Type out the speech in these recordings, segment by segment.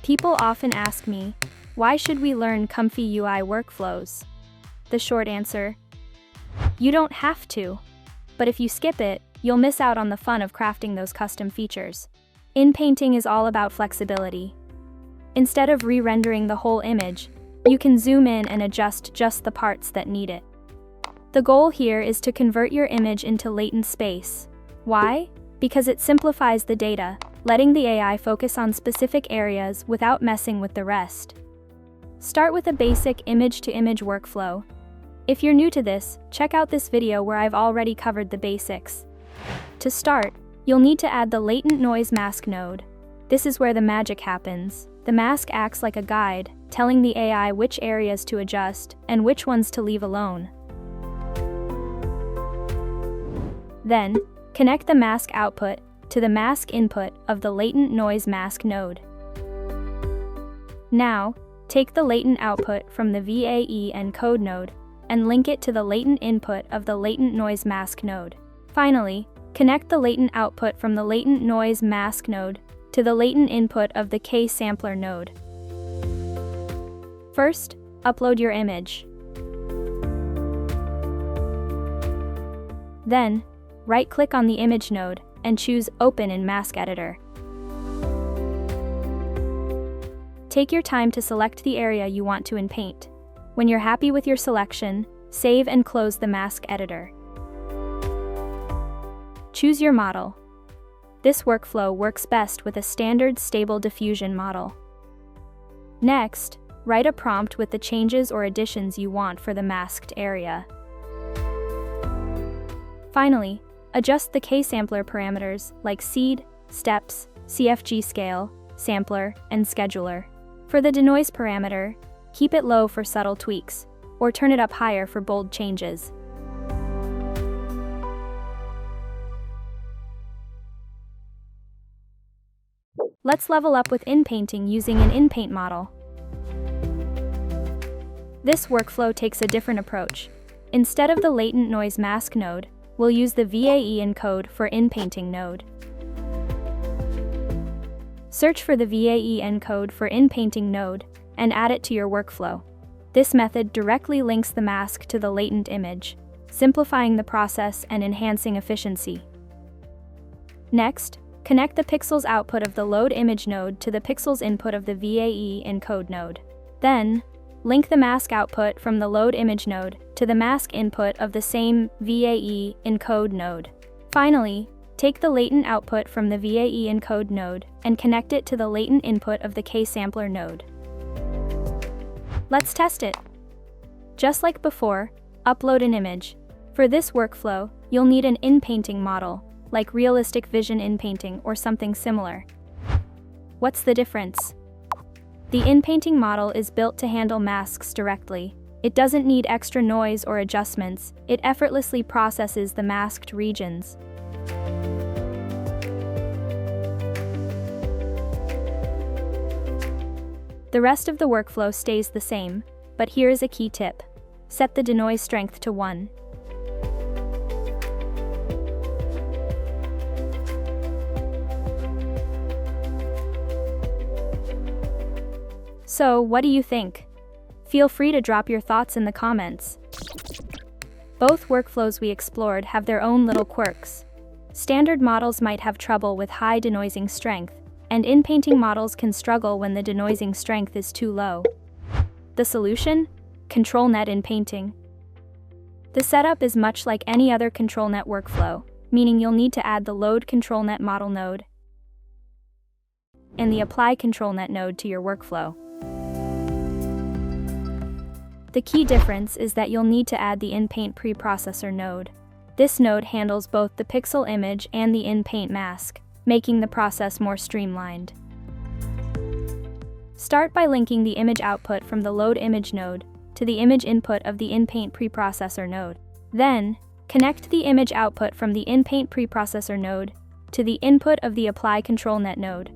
People often ask me, why should we learn ComfyUI workflows? The short answer: you don't have to. But if you skip it, you'll miss out on the fun of crafting those custom features. Inpainting is all about flexibility. Instead of re-rendering the whole image, you can zoom in and adjust just the parts that need it. The goal here is to convert your image into latent space. Why? Because it simplifies the data, letting the AI focus on specific areas without messing with the rest. Start with a basic image-to-image workflow. If you're new to this, check out this video where I've already covered the basics. To start, you'll need to add the latent noise mask node. This is where the magic happens. The mask acts like a guide, telling the AI which areas to adjust and which ones to leave alone. Then, connect the mask output to the mask input of the latent noise mask node. Now, take the latent output from the VAE encode node and link it to the latent input of the latent noise mask node. Finally, connect the latent output from the latent noise mask node to the latent input of the K-sampler node. First, upload your image. Then, right-click on the image node and choose Open in Mask Editor. Take your time to select the area you want to inpaint. When you're happy with your selection, save and close the mask editor. Choose your model. This workflow works best with a standard stable diffusion model. Next, write a prompt with the changes or additions you want for the masked area. Finally, adjust the K-sampler parameters like seed, steps, CFG scale, sampler, and scheduler. For the denoise parameter, keep it low for subtle tweaks, or turn it up higher for bold changes. Let's level up with Inpainting using an Inpaint model. This workflow takes a different approach. Instead of the latent noise mask node, we'll use the VAE encode for Inpainting node. Search for the VAE encode for Inpainting node and add it to your workflow. This method directly links the mask to the latent image, simplifying the process and enhancing efficiency. Next, connect the pixels output of the load image node to the pixels input of the VAE encode node. Then, link the mask output from the load image node to the mask input of the same VAE encode node. Finally, take the latent output from the VAE encode node and connect it to the latent input of the K-sampler node. Let's test it. Just like before, upload an image. For this workflow, you'll need an inpainting model, like Realistic Vision Inpainting or something similar. What's the difference? The inpainting model is built to handle masks directly. It doesn't need extra noise or adjustments. It effortlessly processes the masked regions. The rest of the workflow stays the same, but here is a key tip. Set the denoise strength to 1. So, what do you think? Feel free to drop your thoughts in the comments. Both workflows we explored have their own little quirks. Standard models might have trouble with high denoising strength, and inpainting models can struggle when the denoising strength is too low. The solution? ControlNet Inpainting. The setup is much like any other ControlNet workflow, meaning you'll need to add the Load ControlNet model node and the Apply ControlNet node to your workflow. The key difference is that you'll need to add the Inpaint preprocessor node. This node handles both the pixel image and the Inpaint mask, making the process more streamlined. Start by linking the image output from the Load Image node to the image input of the Inpaint preprocessor node. Then, connect the image output from the Inpaint preprocessor node to the input of the Apply ControlNet node.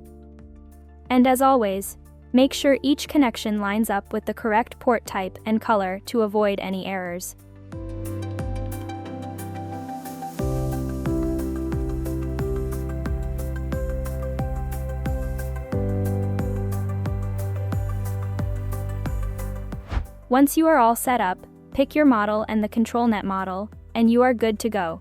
And as always, make sure each connection lines up with the correct port type and color to avoid any errors. Once you are all set up, pick your model and the ControlNet model, and you are good to go.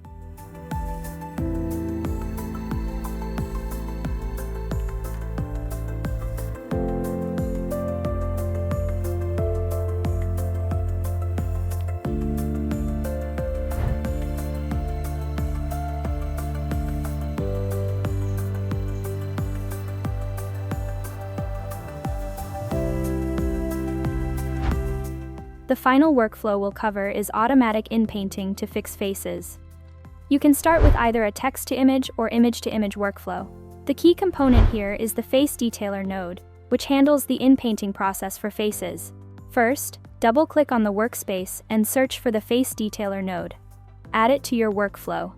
The final workflow we'll cover is automatic inpainting to fix faces. You can start with either a text-to-image or image-to-image workflow. The key component here is the Face Detailer node, which handles the inpainting process for faces. First, double-click on the workspace and search for the Face Detailer node. Add it to your workflow.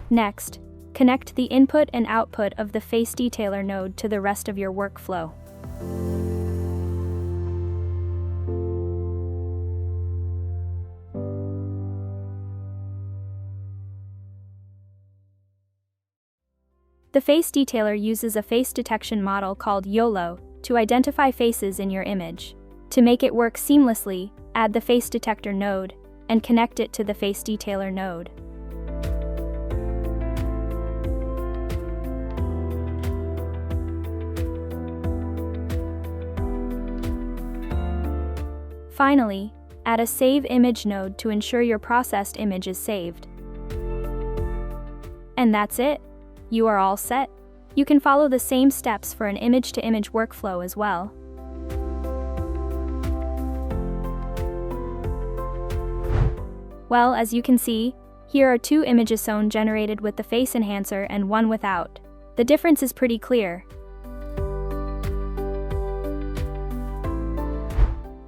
Next, connect the input and output of the Face Detailer node to the rest of your workflow. The Face Detailer uses a face detection model called YOLO to identify faces in your image. To make it work seamlessly, add the Face Detector node and connect it to the Face Detailer node. Finally, add a Save Image node to ensure your processed image is saved. And that's it. You are all set. You can follow the same steps for an image-to-image workflow as well. Well, as you can see, here are two images shown generated with the face enhancer and one without. The difference is pretty clear.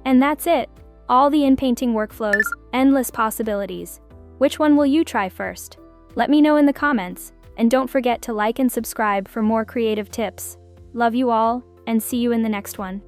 And that's it. All the inpainting workflows, endless possibilities. Which one will you try first? Let me know in the comments. And don't forget to like and subscribe for more creative tips. Love you all, and see you in the next one.